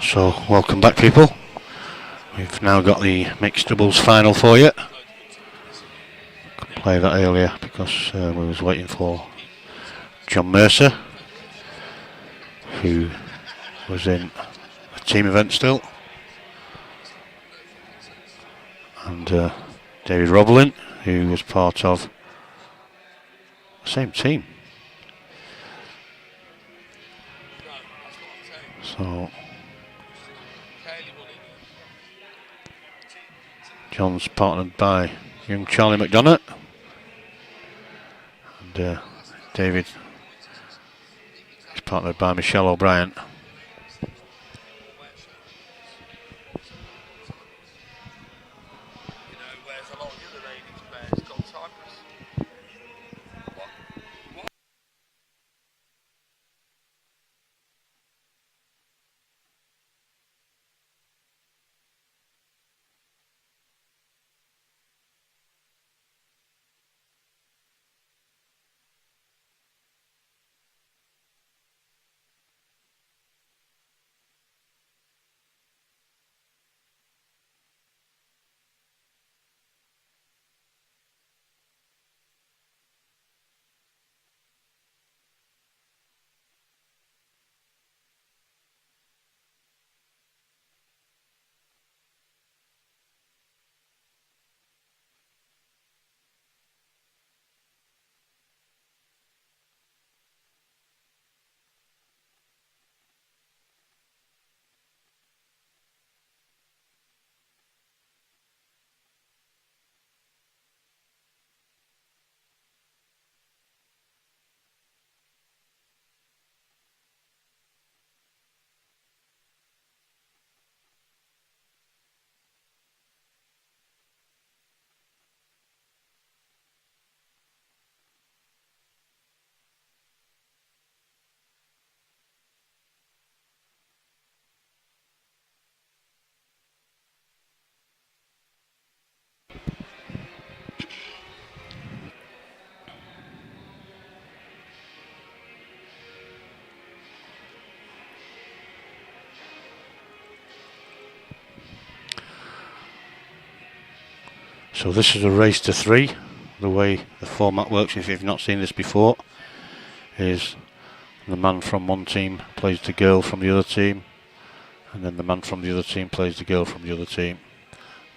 So, welcome back, people. We've now got the mixed doubles final for you. Couldn't play that earlier because we was waiting for John Mercer, who was in a team event still, and David Roblin, who was part of the same team. So John's partnered by young Charlie McDonough, and David is partnered by Michelle O'Brien. So this is a race to 3. The way the format works, if you've not seen this before, is the man from one team plays the girl from the other team, and then the man from the other team plays the girl from the other team.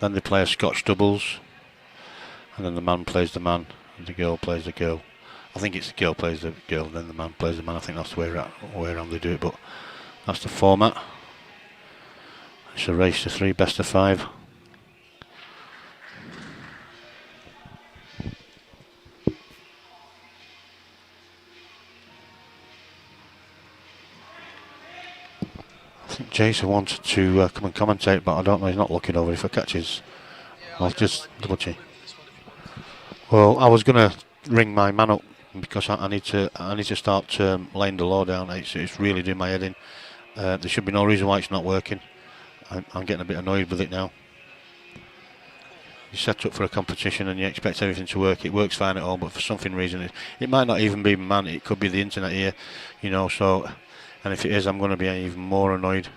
Then they play a Scotch doubles, and then the man plays the man and the girl plays the girl. I think it's the girl plays the girl and then the man plays the man. I think that's the way around they do it, but that's the format. It's a race to 3, best of 5. I think Jason wanted to come and commentate, but I don't know, he's not looking over. If I catches, I'll just double check. Well, I was going to ring my man up because I need to start laying the law down. It's really doing my head in. There should be no reason why it's not working. I'm getting a bit annoyed with it now. You set up for a competition and you expect everything to work. It works fine at all, but for some reason it might not even be man. It could be the internet here, you know. So, and if it is, I'm going to be even more annoyed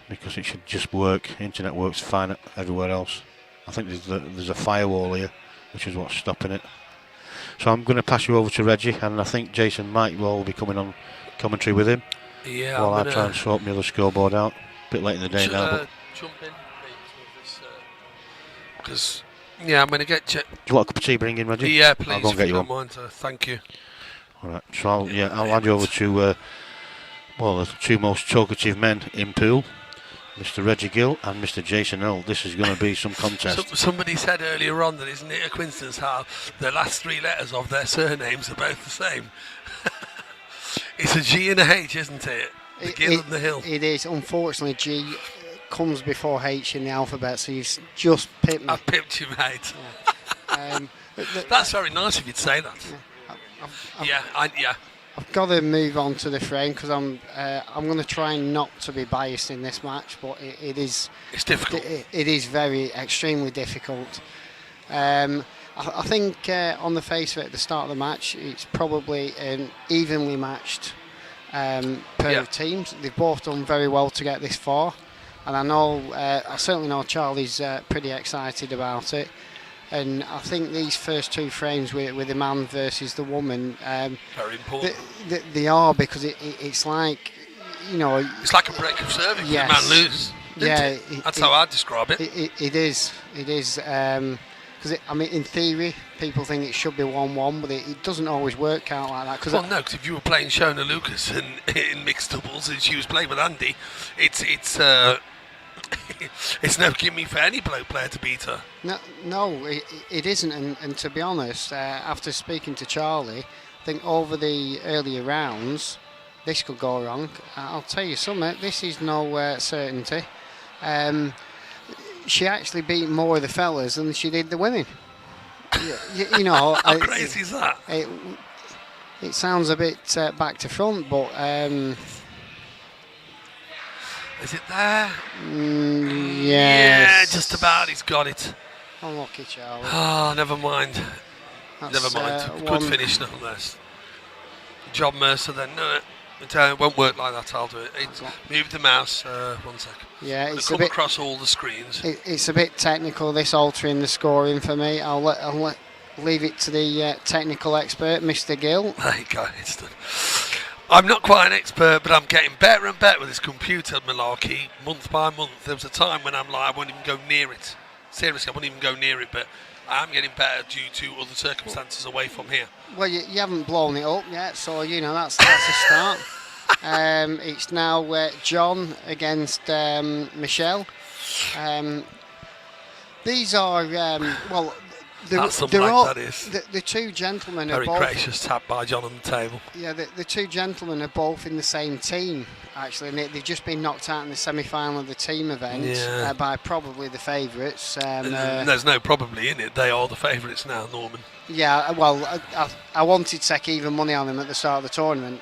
because it should just work. Internet works fine everywhere else. I think there's a firewall here, which is what's stopping it. So I'm going to pass you over to Reggie, and I think Jason might well be coming on commentary with him. Yeah. While I try and sort my other scoreboard out. A bit late in the day now. But Jump in, because I'm going to get. Do you want a cup of tea? Bring in, Reggie. Yeah, please. I'll go and get you one. Mind, thank you. All right. So I'll hand you over to the two most talkative men in pool, Mr. Reggie Gill and Mr. Jason Earl. This is going to be some contest. Somebody said earlier on that isn't it a coincidence how the last 3 letters of their surnames are both the same? It's a G and a H, isn't it? The Gill and the Hill. It is. Unfortunately, G comes before H in the alphabet, so you've just pipped me. I pipped you, mate. Yeah. That's very nice if you'd say that. I've got to move on to the frame because I'm going to try not to be biased in this match, but it is. It's difficult. It is extremely difficult. I think on the face of it, at the start of the match, it's probably an evenly matched pair of teams. They've both done very well to get this far, and I certainly know Charlie's pretty excited about it. And I think these first two frames with the man versus the woman, very important. They are, because it's like, it's like a break of serving for the man lose. That's how I'd describe it. It is. Because in theory, people think it should be 1-1, but it doesn't always work out like that. Because if you were playing Shona Lucas in mixed doubles and she was playing with Andy, it's it's no gimme for any bloke player to beat her. No, it isn't. And to be honest, after speaking to Charlie, I think over the earlier rounds, this could go wrong. I'll tell you something, this is no certainty. She actually beat more of the fellas than she did the women. How crazy is that? It sounds a bit back to front, but... is it there? Yes. Yeah, just about. He's got it. Unlucky, Charlie. Oh, never mind. Good finish nonetheless. John Mercer then. No, it won't work like that. I'll do it. Move the mouse. 1 second. Yeah, it's come across all the screens. It's a bit technical, this altering the scoring for me. I'll leave it to the technical expert, Mr. Gill. There you go. It's done. I'm not quite an expert, but I'm getting better and better with this computer malarkey month by month. There was a time when I'm like, I won't even go near it. Seriously, I won't even go near it, but I am getting better due to other circumstances away from here. Well, you haven't blown it up yet, so that's a start. It's now John against Michelle. These are the two gentlemen very are both... Very gracious tap by John on the table. Yeah, the two gentlemen are both in the same team, actually, and they've just been knocked out in the semi-final of the team event by probably the favourites. There's no probably in it. They are the favourites now, Norman. Yeah, well, I wanted to take even money on them at the start of the tournament,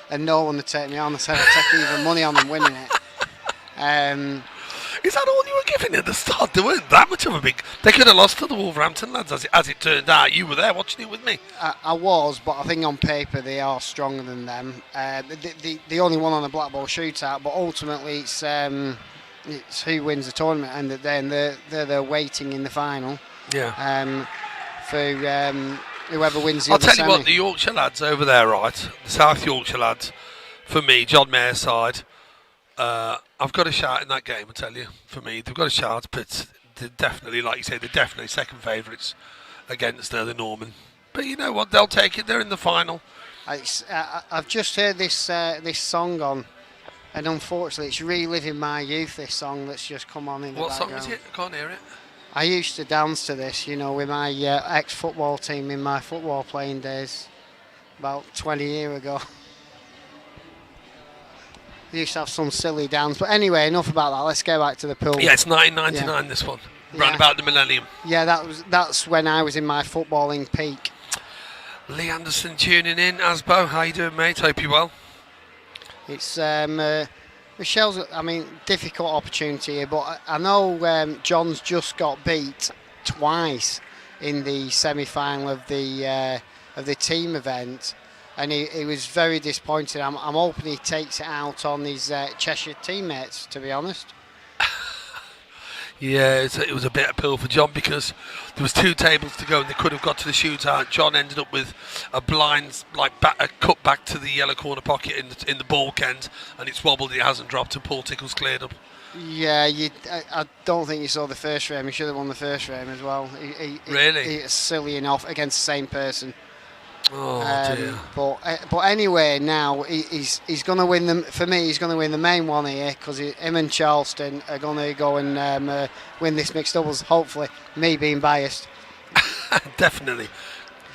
and no one would take me on. I said I'd take even money on them winning it. Is that all you were giving at the start? They weren't that much of a big... They could have lost to the Wolverhampton lads, as it turned out. You were there watching it with me. I was, but I think on paper they are stronger than them. The only one on the Black Ball shootout, but ultimately it's who wins the tournament, and then they're waiting in the final. Yeah. For whoever wins the I'll other tell semi. you what, the Yorkshire lads over there, right? The South Yorkshire lads, for me, John Mayer's side... I've got a shout in that game, I tell you. For me, they've got a shout, but they're definitely, like you say, they're definitely second favourites against the Norman. But you know what? They'll take it. They're in the final. I've just heard this song on, and unfortunately, it's reliving my youth. This song that's just come on in the background. What song is it? I can't hear it. I used to dance to this, with my ex-football team in my football playing days, about 20 years ago. Used to have some silly dance, but anyway, enough about that. Let's get back to the pool. Yeah, it's 1999. This one, round about the millennium. Yeah, that's when I was in my footballing peak. Lee Anderson tuning in. Asbo, how you doing, mate? Hope you're well. It's Michelle's. Difficult opportunity here, but I know John's just got beat twice in the semi-final of the team event. And he was very disappointed. I'm hoping he takes it out on his Cheshire teammates, to be honest. Yeah, it was a bit of a pill for John, because there was 2 tables to go and they could have got to the shootout. John ended up with a blind, a cut back to the yellow corner pocket in the ball end, and it's wobbled. It hasn't dropped, and Paul Tickle's cleared up. Yeah, I don't think you saw the first frame. He should have won the first frame as well. Really? He was silly enough against the same person. Oh dear. But anyway, now he's going to win them. For me, he's going to win the main one here, because him and Charleston are going to go and win this mixed doubles. Hopefully, me being biased. Definitely.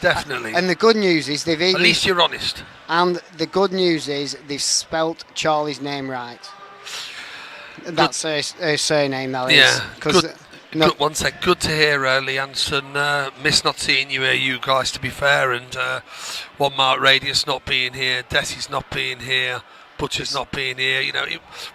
And the good news is they've even... At least you're honest. And the good news is they've spelt Charlie's name right. That's her surname, that is. Yeah. Good, 1 sec. Good to hear, Lee Anderson. Miss not seeing you here, you guys, to be fair. And One Mark Radius not being here, Desi's not being here, Butcher's not being here.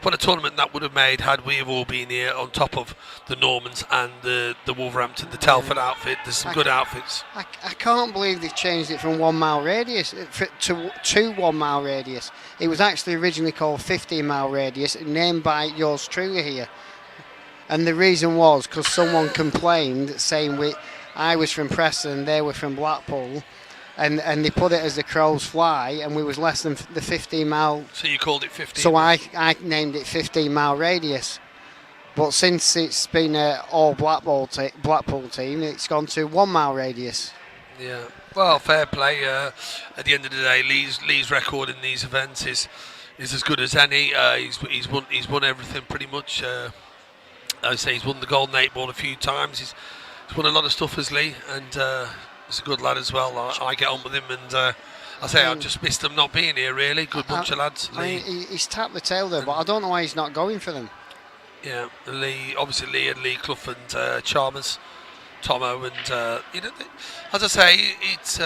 What a tournament that would have made had we have all been here on top of the Normans and the Wolverhampton, the Telford outfit. There's some good outfits. I can't believe they've changed it from 1 mile radius to 1 mile radius. It was actually originally called 15 mile radius, named by yours truly here. And the reason was because someone complained saying I was from Preston, they were from Blackpool, and they put it as the crows fly, and we was less than the 15 mile. So you called it 15. So I named it 15 mile radius. But since it's been an all Blackpool team, it's gone to 1 mile radius. Yeah. Well, fair play. At the end of the day, Lee's record in these events is as good as any. He's won everything pretty much. I say he's won the Golden 8 Ball a few times. He's won a lot of stuff as Lee, and he's a good lad as well. I get on with him, and I just missed him not being here. Really good bunch of lads. He's tapped the tail there, but I don't know why he's not going for them. Yeah, Lee and Lee Clough and Chalmers, Tomo, and as I say, it's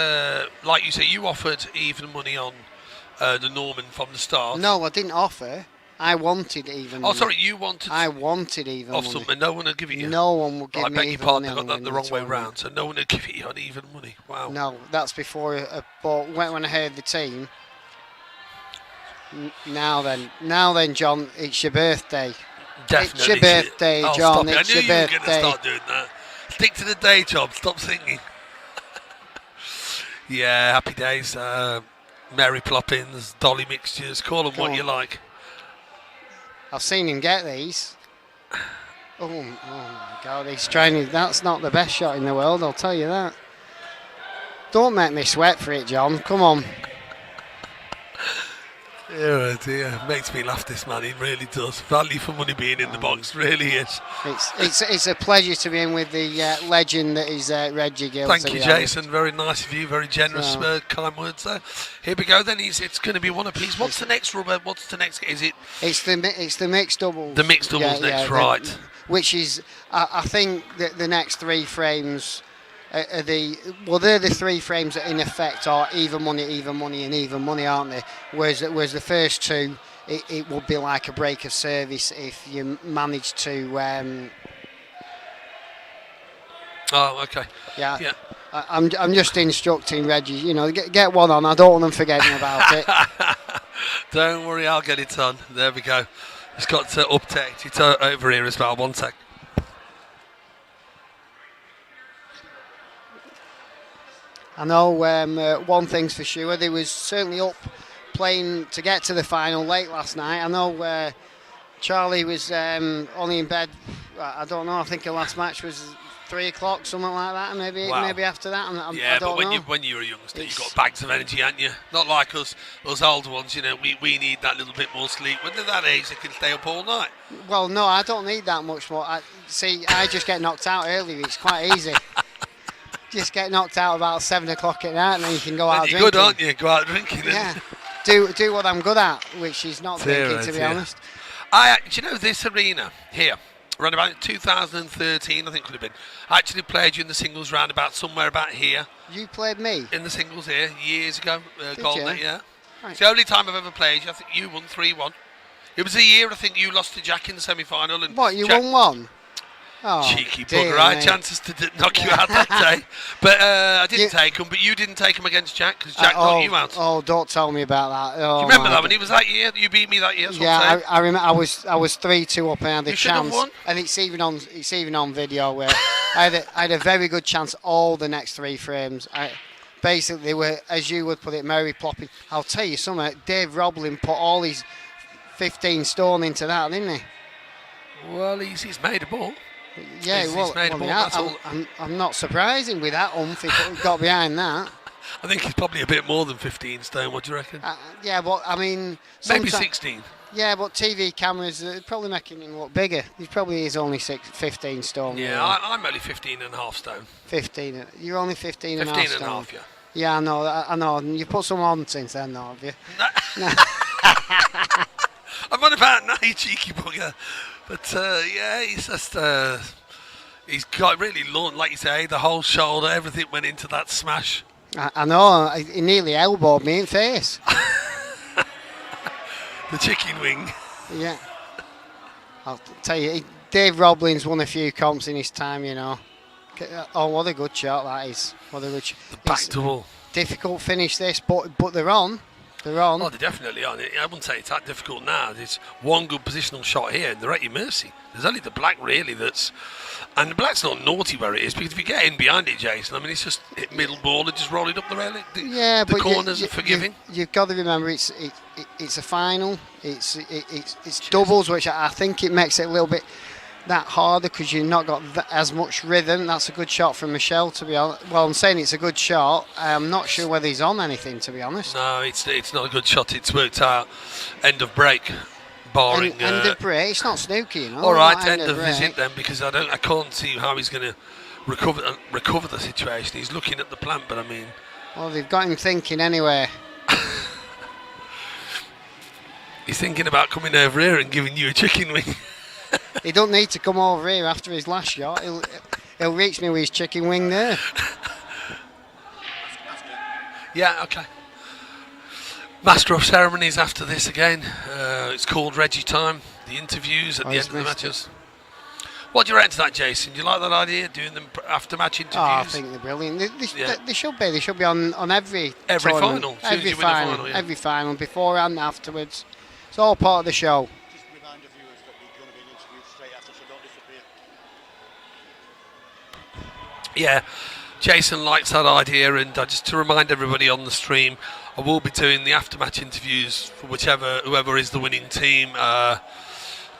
like you say, you offered even money on the Norman from the start. No, I didn't offer. I wanted even money. Oh, sorry, you wanted. I wanted even money. Off something, no one would give it you. No one would give me even money. I beg your pardon, I got that the wrong way round. So no one would give it you on even money. Wow. No, that's before. But when I heard the team. Now then, John, it's your birthday. Definitely. It's your birthday, John. Stop it. It's I knew your you were birthday. going to start doing that. Stick to the day job. Stop singing. Yeah, happy days. Mary Ploppins, Dolly mixtures. Call them what you like. I've seen him get these. Oh my God, he's trying. That's not the best shot in the world, I'll tell you that. Don't make me sweat for it, John. Come on. Oh dear, makes me laugh, this man. He really does. Value for money being in the box, really is. It's a pleasure to be in with the legend that is Reggie Gill. Thank you, Jason. Very nice of you. Very generous, kind words there. Here we go. Then it's going to be one apiece. What's the next rubber? What's the next? Is it? It's the mixed doubles. The mixed doubles next, right? Which is, I think that the next 3 frames. They're the 3 frames that in effect are even money, and even money, aren't they? Whereas the first 2, it would be like a break of service if you manage to. Oh, okay. Yeah. I'm just instructing Reggie. Get one on. I don't want them forgetting about it. Don't worry, I'll get it on. There we go. It's got to update it over here as well. 1 sec. I know one thing's for sure, they was certainly up playing to get to the final late last night. I know Charlie was only in bed, I don't know, I think the last match was 3 o'clock, something like that, and maybe after that. I don't know. When you were a youngster, you've got bags of energy, haven't you? Not like us older ones, we need that little bit more sleep. When they're that age, they can stay up all night. Well, no, I don't need that much more. I just get knocked out early, it's quite easy. Just get knocked out about 7 o'clock at night, and then you can go out drinking. You're good, aren't you? Go out drinking. Yeah. Do what I'm good at, which is not drinking, to be honest. Do you know this arena here? Around about 2013, I think it could have been. I actually played you in the singles roundabout somewhere about here. You played me? In the singles here, years ago. Golden, yeah. Right. It's the only time I've ever played you. I think you won 3-1. It was a year, I think, you lost to Jack in the semi-final. And what, you won 1? Oh, cheeky bugger. I had chances to knock you out that day. But I didn't take them. But you didn't take them against Jack because Jack knocked you out. Oh, don't tell me about that. Oh, do you remember that when it was that year? You beat me that year. Yeah, I remember. I was 3-2 up and I had a chance. Have won. And it's even on video where I had a very good chance all the next 3 frames. Basically, they were, as you would put it, Mary Plopping. I'll tell you something. Dave Roblin put all his 15 stone into that, didn't he? Well, he's made a ball. Yeah, I'm not surprising with that umph if he got behind that. I think he's probably a bit more than 15 stone. What do you reckon? Yeah, but I mean, maybe 16. Yeah, but TV cameras are probably making him look bigger. He probably is only 15 stone. Yeah, really. I'm only 15 and a half stone. 15. You're only 15 and a half stone. 15 and a half, yeah. Yeah, I know. You put some on since then, though, have you? No. I'm on about now, you cheeky bugger. But yeah, he's just he's got really long, like you say, the whole shoulder, everything went into that smash. I know, he nearly elbowed me in the face. The chicken wing. Yeah. I'll tell you, Dave Roblin's won a few comps in his time, you know. Oh, what a good shot that is. What a good shot. The back double. Difficult finish this, but they're on. They're on. Oh, they're definitely on. I wouldn't say it's that difficult now. It's one good positional shot here, and they're at your mercy. There's only the black, really, that's... And the black's not naughty where it is, because if you get in behind it, Jason, I mean, it's just hit middle ball and just roll it up the railing. The corners are forgiving. You've got to remember, it's a final. It's doubles, which I think it makes it a little bit that harder because you've not got as much rhythm. That's a good shot from Michelle, to be honest. Well, I'm saying it's a good shot. I'm not sure whether he's on anything, to be honest. No, it's not a good shot. It's worked out. End of break. Barring end of break. It's not snooky, you know. All right, end of visit then, because I can't see how he's going to recover the situation. He's looking at the plant, but I mean... Well, they've got him thinking anyway. He's thinking about coming over here and giving you a chicken wing. He don't need to come over here after his last shot. He'll reach me with his chicken wing there. Yeah, okay. Master of ceremonies after this again. It's called Reggie time. The interviews at the end of the matches. What do you reckon to that, Jason? Do you like that idea, doing them after match interviews? Oh, I think they're brilliant. They should be. They should be on every final. Every final. Every final, beforehand and afterwards. It's all part of the show. Just remind the viewers that we're going to be an interview straight after, so don't disappear. Yeah, Jason likes that idea, and just to remind everybody on the stream, I will be doing the after-match interviews for whoever is the winning team,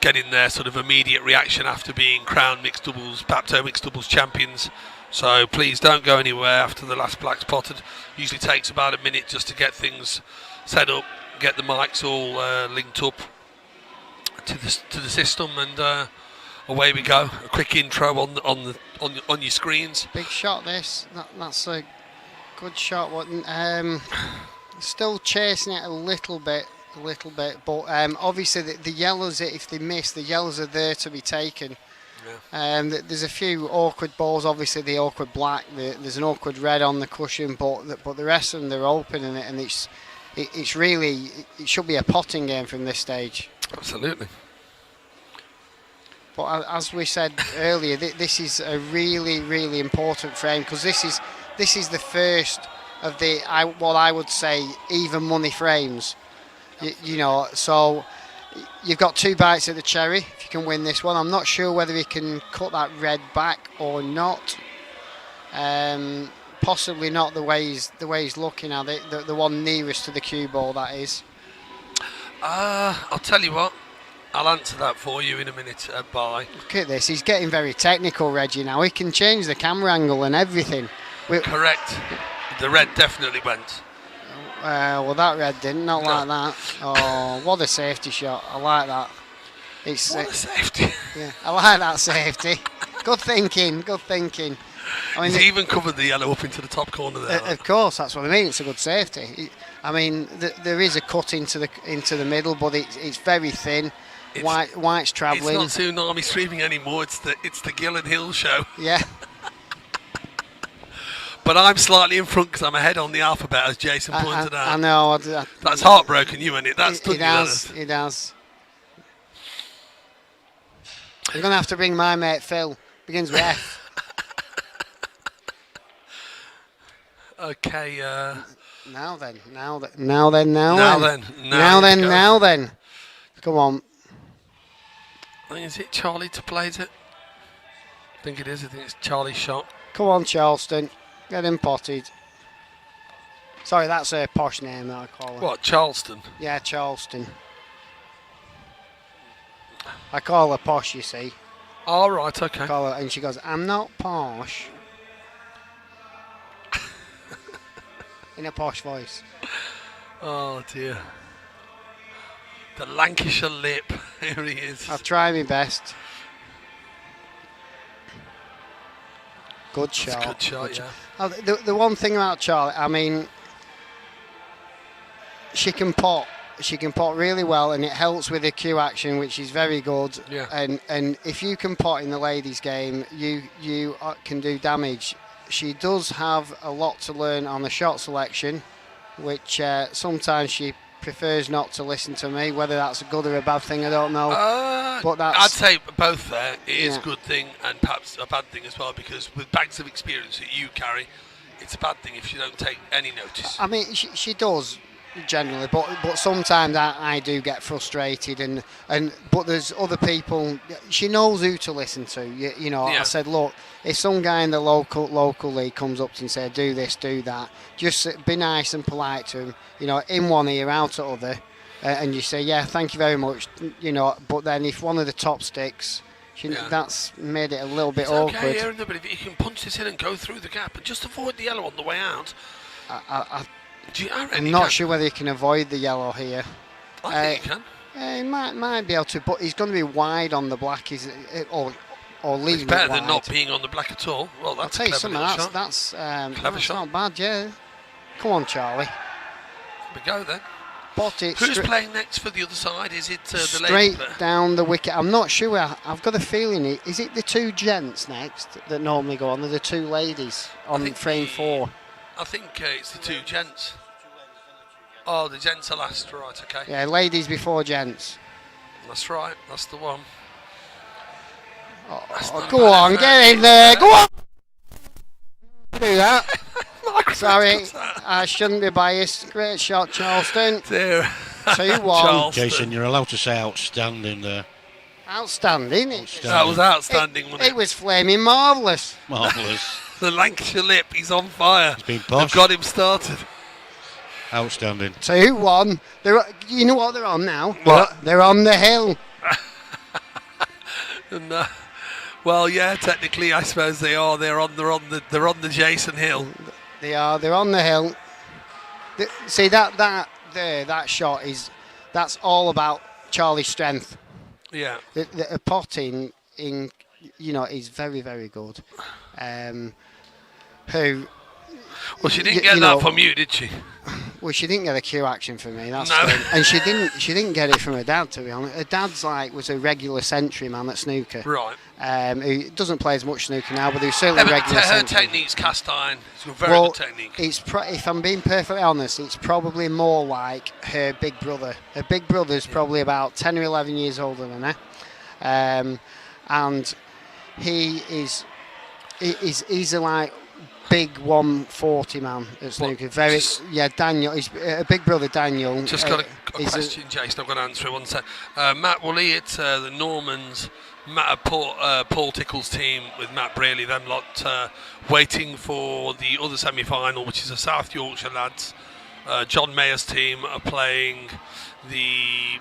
getting their sort of immediate reaction after being crowned Bapto mixed doubles champions. So please don't go anywhere after the last black's potted. Usually takes about a minute just to get things set up, get the mics all linked up to the system, and away we go. A quick intro on your screens. Big shot. That's a good shot. Still chasing it a little bit, but obviously the yellows, if they miss, the yellows are there to be taken. Yeah. There's a few awkward balls, obviously the awkward black, there's an awkward red on the cushion, but the rest of them, they're open, and it's really, it should be a potting game from this stage. Absolutely. But as we said earlier, this is a really, really important frame, because this is the first of what I would say even money frames, you know. So you've got 2 bites at the cherry if you can win this one. I'm not sure whether he can cut that red back or not. Possibly not the way he's looking at it. The one nearest to the cue ball, that is. I'll tell you what. I'll answer that for you in a minute. Bye. Look at this. He's getting very technical, Reggie. Now he can change the camera angle and everything. Correct. The red definitely went. Well, that red didn't. Not like that. Oh, what a safety shot. I like that. What a safety. Yeah, I like that safety. Good thinking. I mean, he's even covered the yellow up into the top corner there. Of course, that's what I mean. It's a good safety. I mean, there is a cut into the middle, but it's very thin. White's travelling. It's not Tsunami streaming anymore. It's the Gill and Hill show. Yeah. But I'm slightly in front because I'm ahead on the alphabet, as Jason pointed out. I know. That's heartbroken, you, isn't it? That's it has. It has. You're going to have to bring my mate Phil. Begins with F. Okay. Now then. Come on. I think, is it Charlie to play it? I think it is. I think it's Charlie's shot. Come on, Charleston. Get him potted. Sorry, that's a posh name that I call her. What, Charleston? Yeah, Charleston. I call her posh, you see. All right, okay. And she goes, I'm not posh. In a posh voice. Oh, dear. The Lancashire lip. Here he is. I'll try my best. Good shot. Good shot, yeah. The one thing about Charlie, I mean, she can pot really well, and it helps with the cue action, which is very good. Yeah. And if you can pot in the ladies' game, you can do damage. She does have a lot to learn on the shot selection, which sometimes she prefers not to listen to me. Whether that's a good or a bad thing, I don't know. But I'd say both there. It is a good thing and perhaps a bad thing as well, because with bags of experience that you carry, it's a bad thing if you don't take any notice. I mean, she does generally, but sometimes I do get frustrated, and but there's other people. She knows who to listen to. You know, I said, look, if some guy in the local league comes up to and says, do this, do that, just be nice and polite to him. You know, in one ear, out the other, and you say, yeah, thank you very much. You know, but then if one of the top sticks. That's made it a little bit awkward. Okay, yeah, but if you can punch this in and go through the gap, and just avoid the yellow on the way out. I'm not sure whether he can avoid the yellow here. I think he can. He might be able to, but he's going to be wide on the black, or leaving it's better it wide. Than not being on the black at all. Well, that's I'll tell you something. That's not bad. Yeah, come on, Charlie. Here we go then. Who's playing next for the other side? Is it the straight ladies? Down the wicket? I'm not sure. I've got a feeling is it the two gents next that normally go on, or the two ladies on frame 4? I think it's the two gents. Oh, the gents are last, right? Okay. Yeah, ladies before gents. That's right. That's the one. Go on, get in there. Go on. Do that. Sorry, I shouldn't be biased. Great shot, Charleston. 2-1. Jason, you're allowed to say outstanding there. Outstanding. That was outstanding, wasn't it? It was flaming marvellous. Marvellous. The Lancashire lip, he's on fire. He's been posh. They've got him started. Outstanding. 2-1. You know what they're on now? What? They're on the hill. And, well, yeah, technically, I suppose they are. They're on the Jason Hill. They are. They're on the hill. See that shot that's all about Charlie's strength. Yeah. The potting in is very, very good. Well, she didn't get that from you, did she? Well, she didn't get a cue action from me. That's no. And she didn't get it from her dad, to be honest. Her dad's was a regular century man at snooker. Right. Who doesn't play as much snooker now, but he's certainly regular century. Her technique's cast iron. It's a very good technique. If I'm being perfectly honest, it's probably more like her big brother. Her big brother's probably about 10 or 11 years older than her. And he's a big 140 man at snooker. Daniel. He's a big brother, Daniel. Just got a question, Jason. I've got to answer it one sec. Matt Woolley at the Normans. Paul Tickle's team with Matt Braley. Them lot waiting for the other semi-final, which is the South Yorkshire lads. John Mayer's team are playing the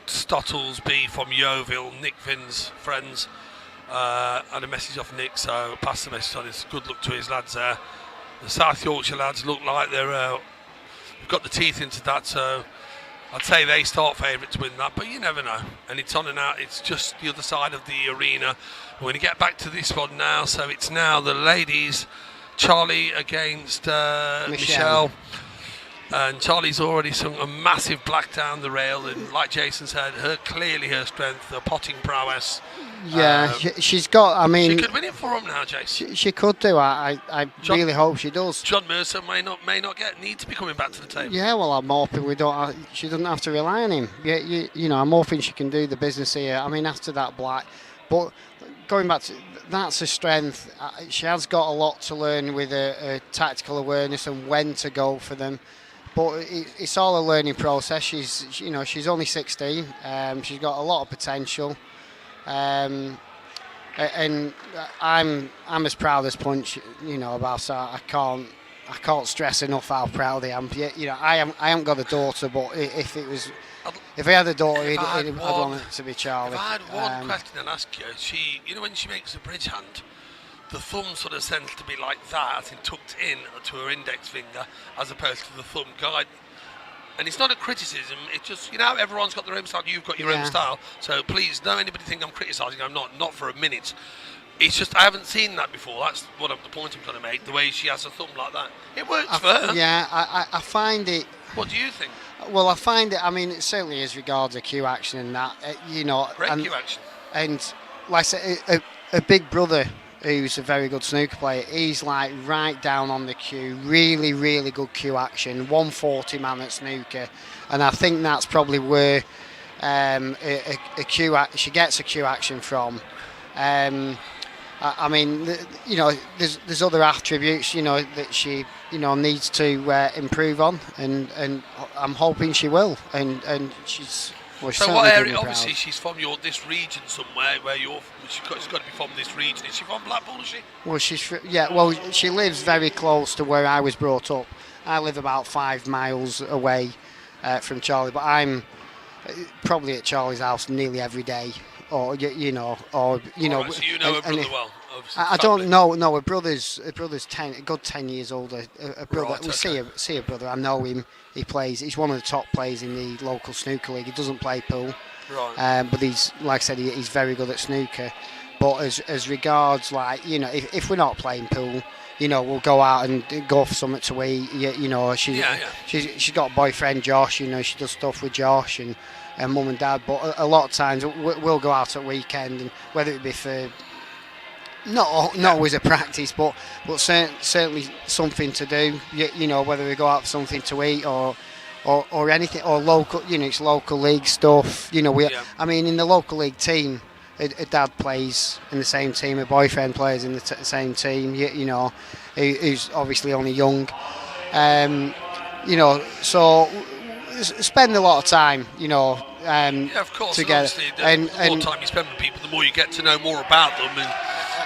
Stottles B from Yeovil, Nick Finn's friends. And a message off Nick, so pass the message on. It's good luck to his lads there. The South Yorkshire lads look like they've got the teeth into that, so I'd say they start favourite to win that, but you never know. And it's on and out. It's just the other side of the arena. We're going to get back to this one now. So it's now the ladies. Charlie against Michelle. And Charlie's already sung a massive black down the rail, and like Jason said, clearly her strength, her potting prowess. Yeah, she's got. I mean, she could win it for him now, Jason. She could do. I really hope she does. John Mercer may not need to be coming back to the table. Yeah, well, I'm hoping she doesn't have to rely on him. Yeah, I'm hoping she can do the business here. I mean, after that black, but going back to that's her strength. She has got a lot to learn with her tactical awareness and when to go for them. But it's all a learning process. She's only 16. She's got a lot of potential. And I'm as proud as punch, about her. I can't stress enough how proud I am. I haven't got a daughter, but if I had a daughter, I'd want it to be Charlie. If I had one question I'd ask you, when she makes a bridge hand, the thumb sort of tends to be like that, I think tucked in to her index finger, as opposed to the thumb guide. And it's not a criticism, it's just, everyone's got their own style, you've got your own style, so please, don't anybody think I'm criticising, I'm not for a minute. It's just, I haven't seen that before, that's the point I'm trying to make, the way she has a thumb like that. It works for her. Yeah, I find it... What do you think? Well, I find it, it certainly as regards a cue action and that, Great cue action. And, like I say, a big brother who's a very good snooker player. He's like right down on the cue, really, really good cue action, 140 man at snooker, and I think that's probably where she gets a cue action from. I mean, there's other attributes, that she, needs to improve on, and I'm hoping she will, and she's. Well, so what area? Obviously, she's from this region somewhere where she's got to be from this region. Is she from Blackpool? Is she? Well, she lives very close to where I was brought up. I live about 5 miles away from Charlie, but I'm probably at Charlie's house nearly every day, or Right, so you know her brother well. I don't know. No, her brother's a good 10 years older. A brother. Right, We see a brother. I know him. He plays. He's one of the top players in the local snooker league. He doesn't play pool, right? But he's, like I said, he's very good at snooker. But as regards, like, if we're not playing pool, we'll go out and go for something to eat. She's got a boyfriend, Josh. She does stuff with Josh and mum and dad. But a lot of times we'll go out at weekend, and whether it be for not always a practice, but certainly something to do. Whether we go out for something to eat or anything, or local. It's local league stuff. I mean, in the local league team, her dad plays in the same team. Her boyfriend plays in the same team. Who's obviously only young. So spend a lot of time. Of course. Together. And the more time you spend with people, the more you get to know more about them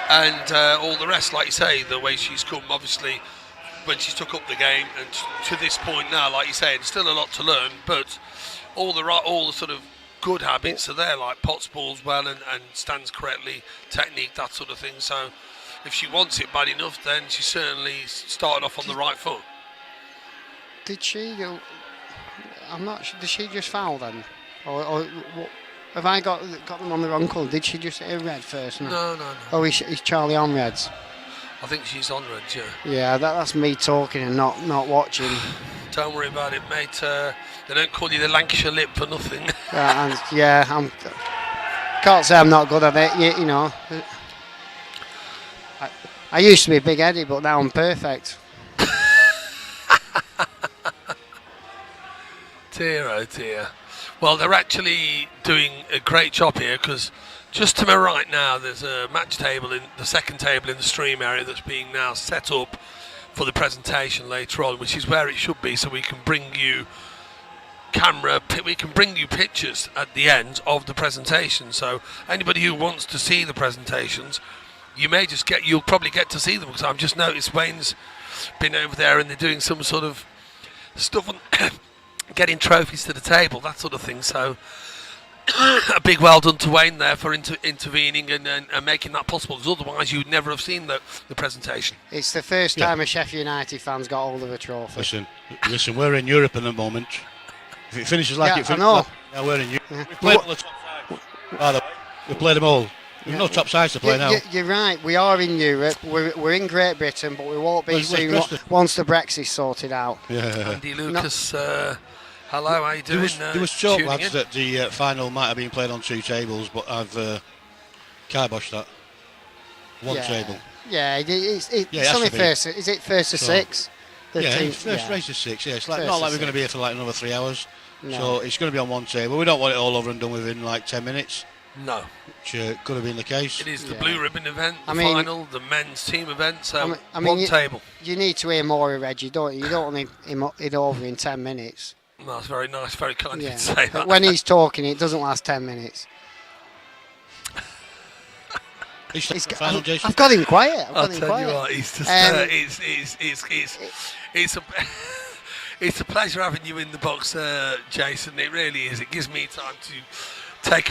and all the rest. Like you say, the way she's come, obviously, when she's took up the game, and to this point now, like you say, there's still a lot to learn, but all the sort of good habits are there, like pots balls well and stands correctly, technique, that sort of thing. So if she wants it bad enough, then she certainly started off on the right foot. Did she? I'm not sure. Did she just foul then? Or what? Have I got them on the wrong colour? Did she just hit a red first? No. Oh, is Charlie on reds? I think she's on reds, yeah. Yeah, that's me talking and not watching. Don't worry about it, mate. They don't call you the Lancashire Lip for nothing. Can't say I'm not good at it. I used to be Big Eddie, but now I'm perfect. Dear, oh dear. Well, they're actually doing a great job here, because just to my right now, there's a match table, in the second table in the stream area, that's being now set up for the presentation later on, which is where it should be, so we can bring you pictures at the end of the presentation. So anybody who wants to see the presentations, you'll probably get to see them, because I've just noticed Wayne's been over there and they're doing some sort of stuff on getting trophies to the table, that sort of thing. So a big well done to Wayne there for intervening and making that possible, because otherwise you'd never have seen the presentation. It's the first time a Sheffield United fan's got hold of a trophy. Listen, we're in Europe at the moment. If it finishes like it finishes, we're in Europe. We played all the top sides. By the way, we played them all. We've no top sides to play now. You're right. We are in Europe. We're in Great Britain, but we won't be soon once the Brexit's sorted out. Yeah. Andy Lucas, hello, how you doing? There was talk, lads, that the final might have been played on 2 tables, but I've kiboshed that. One table. Yeah, it's only first. Is it first to 6? First race to 6. Yeah, it's not like we're going to be here for like another 3 hours. No. So it's going to be on one table. We don't want it all over and done within like 10 minutes. No. Which could have been the case. It is the blue ribbon event, the final, the men's team event, so one table. You need to hear more of Reggie, don't you? You don't want it over in 10 minutes. No, that's very nice, very kind of you to say that. When he's talking, it doesn't last 10 minutes. I've got him quiet. I'll tell you what, he's just, it's a pleasure having you in the box, Jason. It really is. It gives me time to take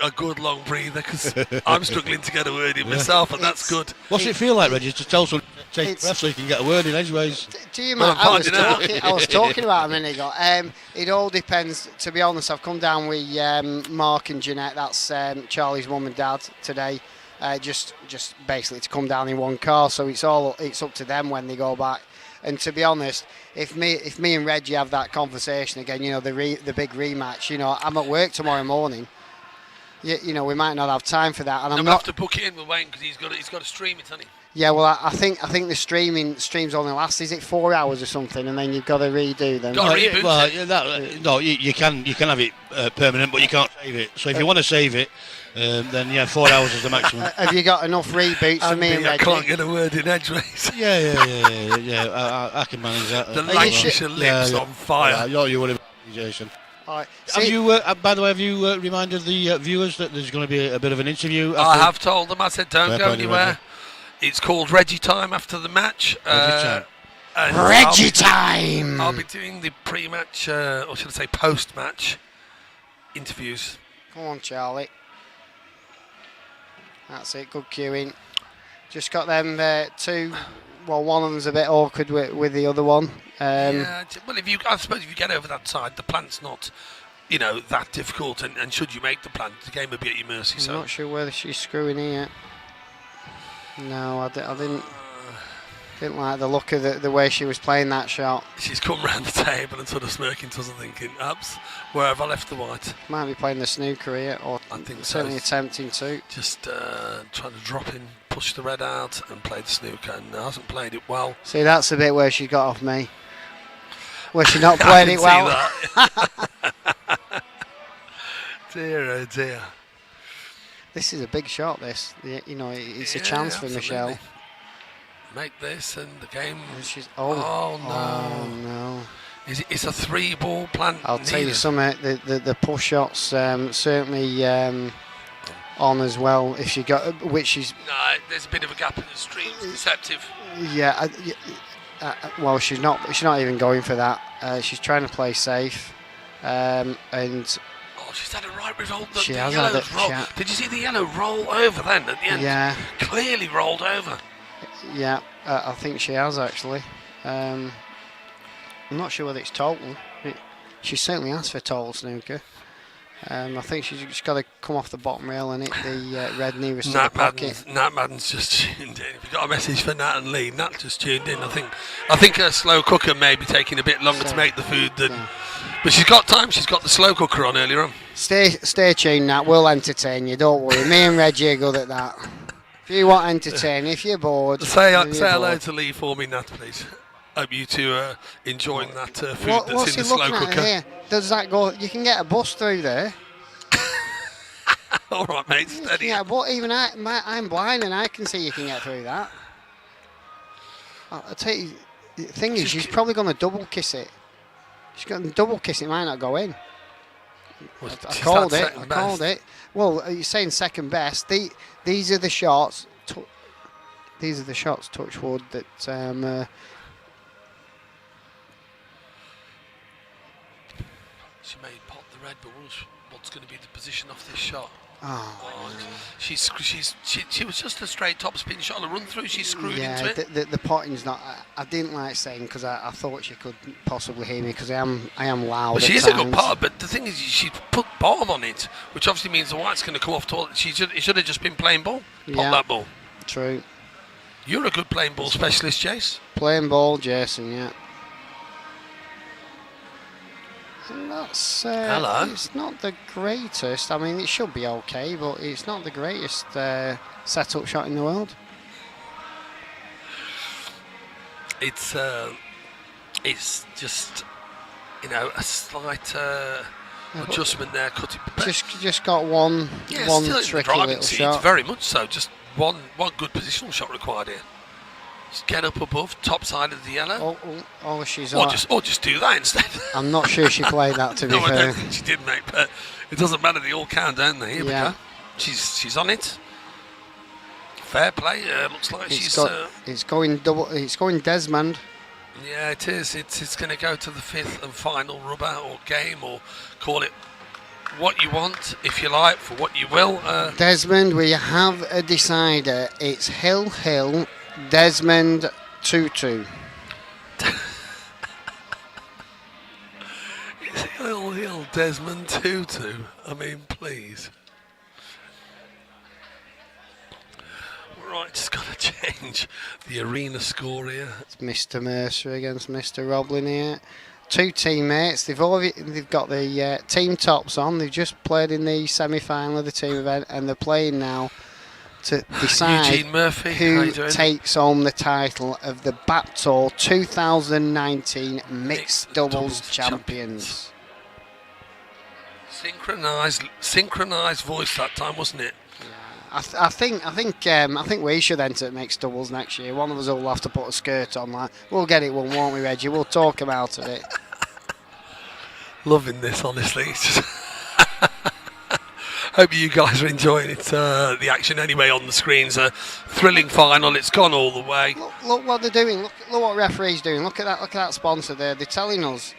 a good long breather, because I'm struggling to get a word in myself, and that's good. What's it feel like, Reggie, to tell someone to take a breath so you can get a word in edgeways? Do you mind? I was talking about a minute ago. It all depends. To be honest, I've come down with Mark and Jeanette. That's Charlie's mum and dad today. Just basically to come down in one car. So it's up to them when they go back. And to be honest, if me and Reggie have that conversation again, the big rematch, I'm at work tomorrow morning. you know, we might not have time for that. And I'm we'll not. have to book it in with Wayne because he's got to stream it, hasn't he? Yeah, well, I think the streams only last, is it 4 hours or something, and then you've got to redo them. Got to reboot well, it. no, you can have it permanent, but you can't save it. So if you want to save it, then yeah, 4 hours is the maximum. Have you got enough reboots for me and I Reggie? can't get a word in edgeways. Yeah. I can manage that. The Lancashire lips on fire. You would have, Jason. All right. Have you, by the way, have you reminded the viewers that there's going to be a bit of an interview? I have told them. I said, don't Fair go play to anywhere. Reggie. It's called Reggie Time after the match. Reggie time. and Reggie time! I'll be doing the pre-match, or should I say post-match interviews. Come on, Charlie. That's it, good queuing. Just got them two. Well, one of them's a bit awkward with the other one. Yeah, well, I suppose if you get over that side, the plant's not, that difficult. And should you make the plant, the game will be at your mercy. I'm not sure whether she's screwing here. No, I didn't like the look of the way she was playing that shot. She's come round the table and sort of smirking to us and thinking, "Ups, where have I left the white?" Might be playing the snooker here, or I think certainly so. attempting to. Just trying to drop in, push the red out, and play the snooker, and hasn't played it well. See, that's the bit where she got off me. Where she not played it well. Dear, oh dear. This is a big shot. It's a chance for absolutely. Michelle. Make this and the game. And she's Oh no! Oh no! It's a 3-ball plant. I'll tell you something. The push shots certainly on as well. If she got, which is No, there's a bit of a gap in the stream. It's deceptive. yeah. Well, she's not even going for that. She's trying to play safe, and Oh, she's had a right revolt. She The has had yellow's it, roll. yeah. Did you see the yellow roll over then at the end? yeah, Clearly rolled over. yeah. I think she has actually. I'm not sure whether it's total. She certainly asked for total snooker. I think she's just got to come off the bottom rail and hit the red nearest to the pocket. Nat Madden's just tuned in. If you've got a message for Nat and Lee, Nat just tuned in. I think her slow cooker may be taking a bit longer to make the food than. Yeah. But she's got time. She's got the slow cooker on earlier on. Stay tuned, Nat. We'll entertain you. Don't worry. Me and Reggie are good at that. If you want entertaining, if you're bored, Say if you're hello bored. to Lee for me, Nat, please. Hope you two are enjoying that food What's that's he in the slow looking at cooker. here? Does that go? You can get a bus through there. All right, mate, steady. Yeah, but even I'm blind and I can see you can get through that. I'll tell you, the thing is, she's probably going to double kiss it. She's going to double kiss it, might not go in. Well, I she's called had it. second I called best. it. Well, you're saying second best. These are the shots. These are the shots. Touch wood. That She may pot the red, but what's going to be the position off this shot? oh, She was just a straight top spin shot, a run through. She screwed yeah. into it. The potting's not. I didn't like saying because I thought she could possibly hear me because I am loud. Well, she at is a good times. part, but the thing is, she put bottom on it, which obviously means the white's going to come off. It should have just been plain ball. Pop Yeah. that ball. True. You're a good plain ball specialist, Jace. Playing ball, Jason. Yeah. And that's Hello. It's not the greatest. I mean, it should be okay, but it's not the greatest setup shot in the world. It's just a slight adjustment there. Cut it. But Just got one yeah, still in the tricky driving little seat, shot. very much so. Just one good positional shot required here. Just get up above, top side of the yellow. She's Or on. just do that instead. I'm not sure she played that, to be No, I fair. don't think she did, mate. But it doesn't matter. They all count, don't they? Here we Yeah. go. She's on it. Fair play. Looks like she's. It's going double. It's going Desmond. Yeah, it is. It's going to go to the fifth and final rubber or game, or call it what you want, if you like, for what you will. Desmond, we have a decider. It's Hill, Desmond 2-2. It's Hill, Desmond 2-2. I mean, please. Right, just got to change the arena score here. It's Mr. Mercer against Mr. Roblin here. two teammates. They've got the team tops on. They've just played in the semi-final of the team event, and they're playing now to decide Eugene Murphy, how who you doing? takes home the title of the Bapto 2019 Mixed Doubles Champions. Synchronised voice that time, wasn't it? I think we should enter mixed doubles next year. One of us will have to put a skirt on. Like, we'll get it one, won't we, Reggie? We'll talk him out of it. Loving this, honestly. It's just hope you guys are enjoying it. The action anyway on the screens. A thrilling final. It's gone all the way. Look what they're doing. Look what referee's doing. Look at that sponsor there. They're telling us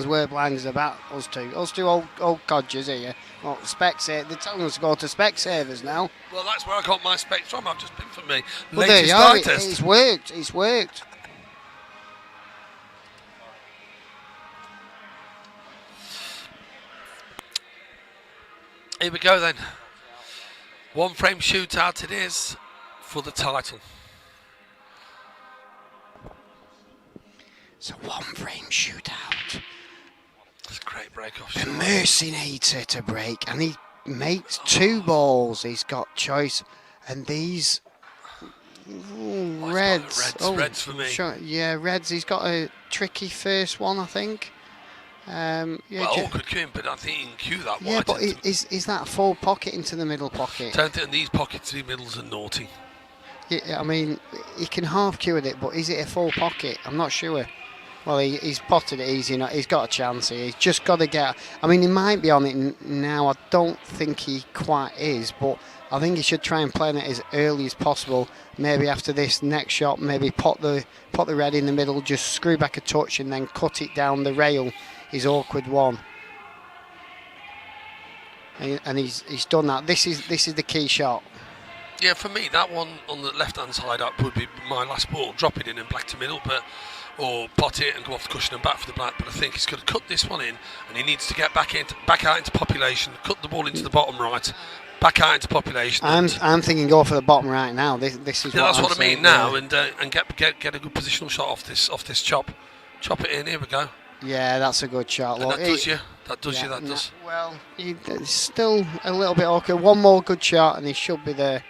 we're blind as about us two old codgers here. Well, they're telling us to go to Specsavers now. Well, that's where I got my specs from. I've just been for me. Well, there Latest you are. eye test. It's worked. Here we go then. One frame shootout it is for the title. It's a one frame shootout. That's a great break off The shot. Mercy needs her to break, and he makes two balls. He's got choice, and these reds. Reds for me. Yeah, reds. He's got a tricky first one, I think. Well, could cue, but I think you can cue that yeah, wide. but is that a full pocket into the middle pocket? Don't think these pockets in the middles are naughty. Yeah, I mean, he can half cue it, but is it a full pocket? I'm not sure. Well, he's potted it easy enough. He's got a chance here. He's just got to get... I mean, he might be on it now. I don't think he quite is, but I think he should try and play it as early as possible. Maybe after this next shot, maybe pot the red in the middle, just screw back a touch and then cut it down the rail. His awkward one. And he's done that. This is the key shot. Yeah, for me, that one on the left-hand side up would be my last ball. Drop it in and black to middle, or pot it and go off the cushion and back for the black. But I think he's going to cut this one in, and he needs to get back out into population, cut the ball into the bottom right, back out into population. I'm thinking go for the bottom right now. This is yeah, that's what I mean now, yeah. and get a good positional shot off this chop it in. Here we go. Yeah, that's a good shot. And Look, that does. Well, it's still a little bit awkward. One more good shot, and he should be there.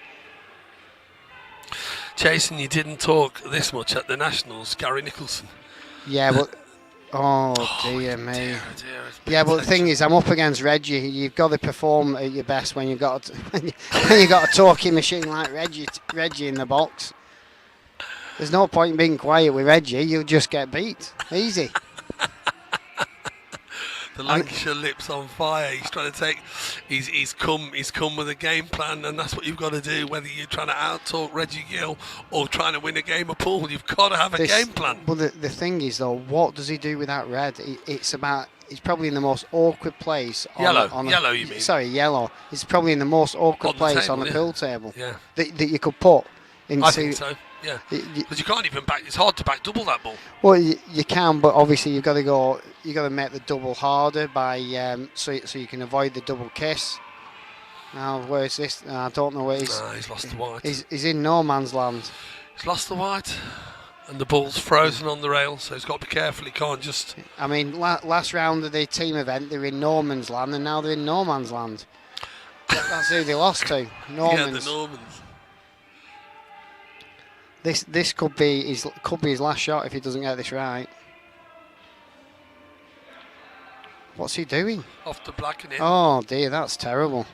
Jason, you didn't talk this much at the Nationals, Gary Nicholson. Yeah, but oh dear me. Dear, Yeah, but the thing is, I'm up against Reggie. You've got to perform at your best when you've got a talking machine like Reggie in the box. There's no point in being quiet with Reggie. You'll just get beat. Easy. The Lancashire lip's on fire. He's trying to take. He's come with a game plan, and that's what you've got to do. Whether you're trying to out-talk Reggie Gill or trying to win a game of pool, you've got to have a game plan. But the thing is, though, what does he do with that red? It's probably in the most awkward place. Yellow, you mean? Sorry, yellow. It's probably in the most awkward place table, on the pool table. Yeah. That you could put into. I think so. Yeah, because you can't even back. It's hard to back double that ball. Well, you can, but obviously you've got to go. You got to make the double harder by so you can avoid the double kiss. Now, where is this? I don't know where he's. He's lost the white. He's in no man's land. He's lost the white, and the ball's frozen on the rail, so he's got to be careful. He can't just. I mean, last round of the team event, they were in no man's land, and now they're in no man's land. That's who they lost to. Normans. Yeah, the Normans. This could be his last shot if he doesn't get this right. What's he doing? Off the black and in. Oh dear, that's terrible.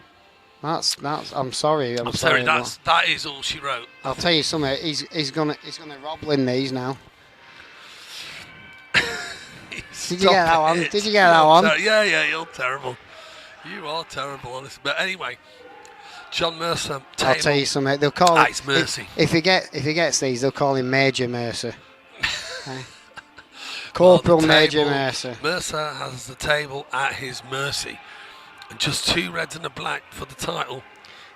That's. I'm sorry. I'm sorry. That is all she wrote. I'll tell you something. He's gonna robble in these now. Did you get that one? Did you get that one? Yeah, you're terrible. You are terrible, honestly. But anyway. John Mercer. I'll tell you something. They'll call him. It's Mercy. If he gets these, they'll call him Major Mercer. Corporal Major Mercer. Mercer has the table at his mercy, and just two reds and a black for the title.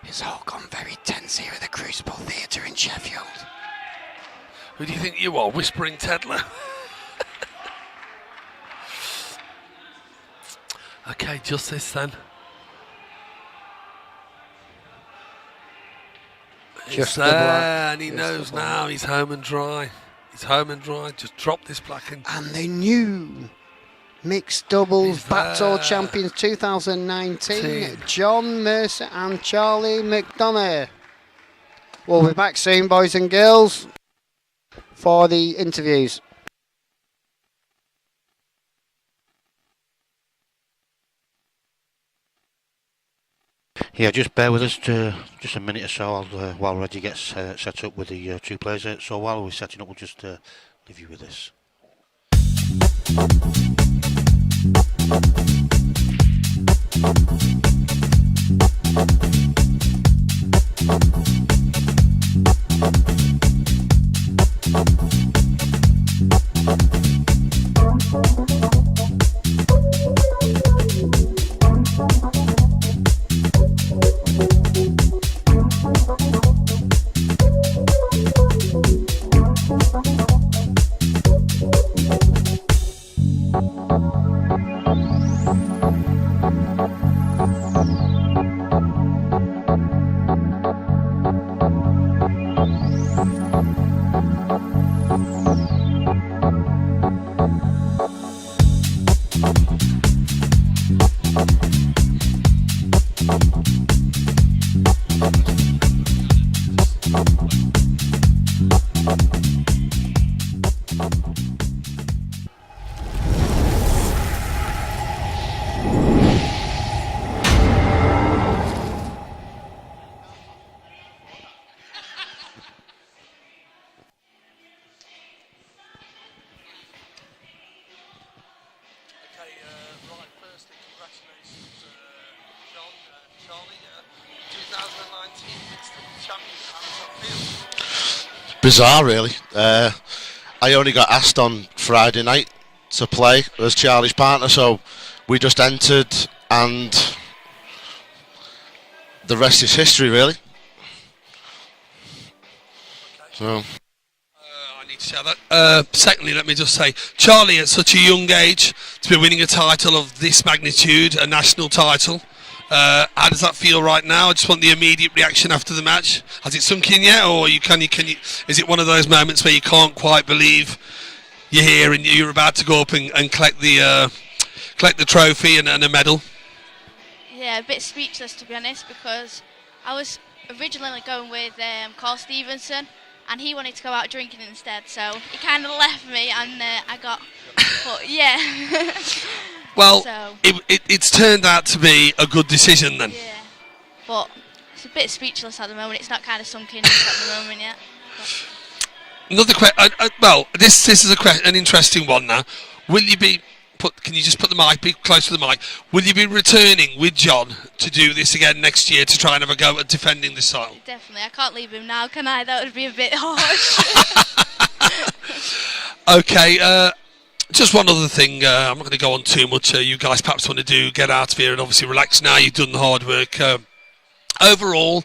It's all gone very tense here at the Crucible Theatre in Sheffield. Who do you think you are, Whispering Tedler? Okay, just this then. Just there, the black. and he knows now he's home and dry. He's home and dry. Just drop this black in. And the new Mixed doubles, He's there. Bapto champions 2019, Team. John Mercer and Charlie McDonough. We'll be back soon, boys and girls, for the interviews. Yeah, just bear with us just a minute or so while Reggie gets set up with the two players. So while we're setting up, we'll just leave you with this. Right, firstly, congratulations, John, Charlie, 2019 Mixed Doubles champion. How does that feel? Bizarre, really. I only got asked on Friday night to play as Charlie's partner, so we just entered, and the rest is history, really. So. I need to say that. Secondly, let me just say, Charlie, at such a young age, to be winning a title of this magnitude, a national title, how does that feel right now? I just want the immediate reaction after the match. Has it sunk in yet, or can you? Is it one of those moments where you can't quite believe you're here and you're about to go up and collect the trophy and a medal? Yeah, a bit speechless, to be honest, because I was originally going with Carl Stevenson, and he wanted to go out drinking instead, so he kind of left me, and I got put, yeah. Well, so, it's turned out to be a good decision then. yeah, but it's a bit speechless at the moment. It's not kind of sunk in at the moment yet. But. Another question. Well, this is an interesting one now. Will you be Can you just put the mic, be close to the mic? Will you be returning with John to do this again next year to try and have a go at defending this title? Definitely. I can't leave him now, can I? That would be a bit harsh. Okay, just one other thing. I'm not going to go on too much. You guys perhaps want to get out of here and obviously relax now. You've done the hard work. Overall,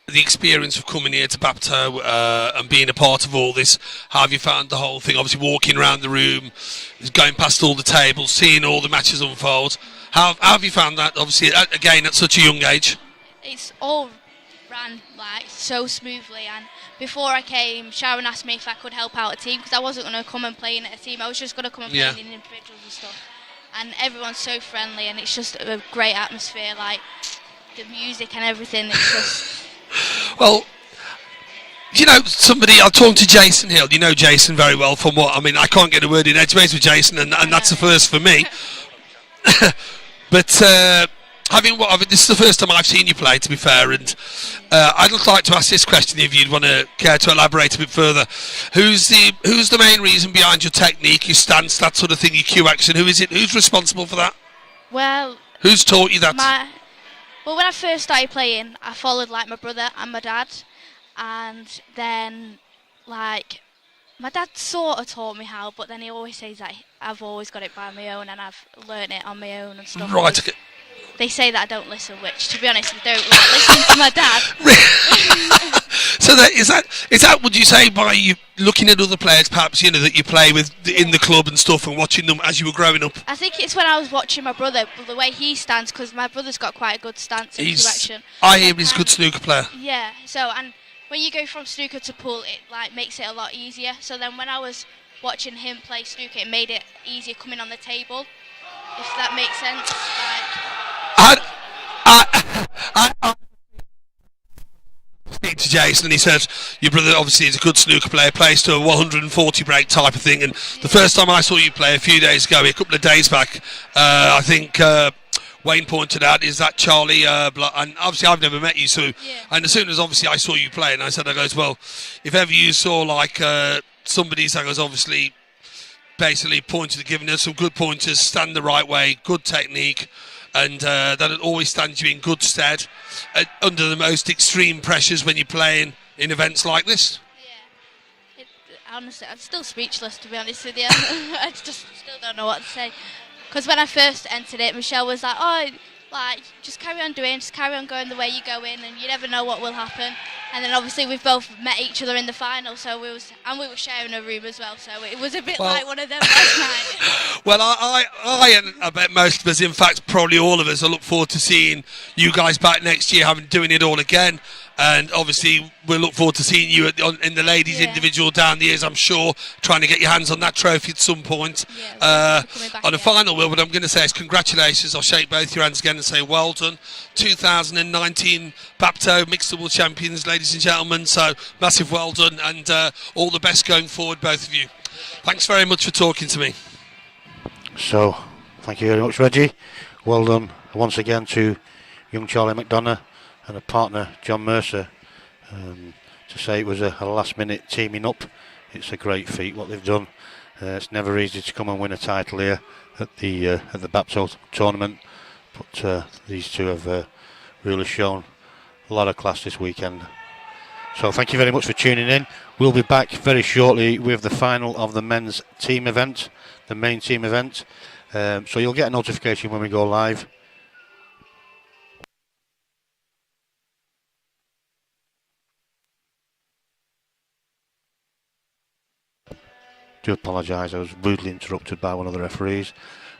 the experience of coming here to Bapto and being a part of all this, how have you found the whole thing? Obviously walking around the room, going past all the tables, seeing all the matches unfold. How have you found that, obviously, again, at such a young age? It's all ran like so smoothly, and before I came, Sharon asked me if I could help out a team, because I wasn't going to come and play in a team. I was just going to come and play in individuals and stuff. And everyone's so friendly, and it's just a great atmosphere, like the music and everything. It's just... Well, you know, I was talking to Jason Hill. You know Jason very well from what, I mean, I can't get a word in edgeways with Jason, and that's the first for me. But this is the first time I've seen you play, to be fair, and I'd like to ask this question if you'd want to care to elaborate a bit further. Who's the main reason behind your technique, your stance, that sort of thing, your cue action? Who is it? Who's responsible for that? Well... Who's taught you that? Well, when I first started playing, I followed like my brother and my dad, and then like my dad sort of taught me how, but then he always says that I've always got it by my own and I've learnt it on my own and stuff. Right. Okay. They say that I don't listen, which, to be honest, I don't like listening to my dad. So is that would you say by you looking at other players, perhaps, you know, that you play with in the club and stuff, and watching them as you were growing up? I think it's when I was watching my brother, the way he stands, because my brother's got quite a good stance in direction. I hear he's a good snooker player. Yeah. So, and when you go from snooker to pool, it like makes it a lot easier. So then when I was watching him play snooker, it made it easier coming on the table, if that makes sense. I speak to Jason, and he said your brother obviously is a good snooker player, plays to a 140 break type of thing, and the first time I saw you play a few days ago, a couple of days back, I think Wayne pointed out is that Charlie, and obviously I've never met you, so and as soon as obviously I saw you play, and I goes, well, if ever you saw like somebody that goes obviously basically pointed, giving us some good pointers, stand the right way, good technique, and that it always stands you in good stead under the most extreme pressures when you're playing in events like this. Yeah, honestly, I'm still speechless, to be honest with you. I just still don't know what to say. Because when I first entered it, Michelle was like, "Oh, like just carry on doing, just carry on going the way you're going, and you never know what will happen." And then obviously we've both met each other in the final, so we were sharing a room as well, so it was a bit like one of them last night. Well, I and I bet most of us, in fact probably all of us, I look forward to seeing you guys back next year, doing it all again. And obviously we'll look forward to seeing you in the ladies individual down the years, I'm sure, trying to get your hands on that trophy at some point. On a final, Will, what I'm going to say is congratulations. I'll shake both your hands again and say well done. 2019 Bapto Mixed Double Champions, ladies and gentlemen, so massive well done, and all the best going forward, both of you. Thanks very much for talking to me. So, thank you very much, Reggie. Well done once again to young Charlie McDonough and a partner, John Mercer. To say it was a last minute teaming up, it's a great feat what they've done. It's never easy to come and win a title here at the Bapto tournament, but these two have really shown a lot of class this weekend. So thank you very much for tuning in. We'll be back very shortly with the final of the men's team event, the main team event. So you'll get a notification when we go live. Do apologise, I was rudely interrupted by one of the referees.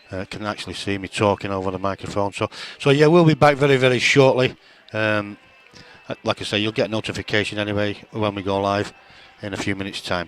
Can actually see me talking over the microphone. So yeah, we'll be back very, very shortly. Like I say, you'll get a notification anyway when we go live in a few minutes' time.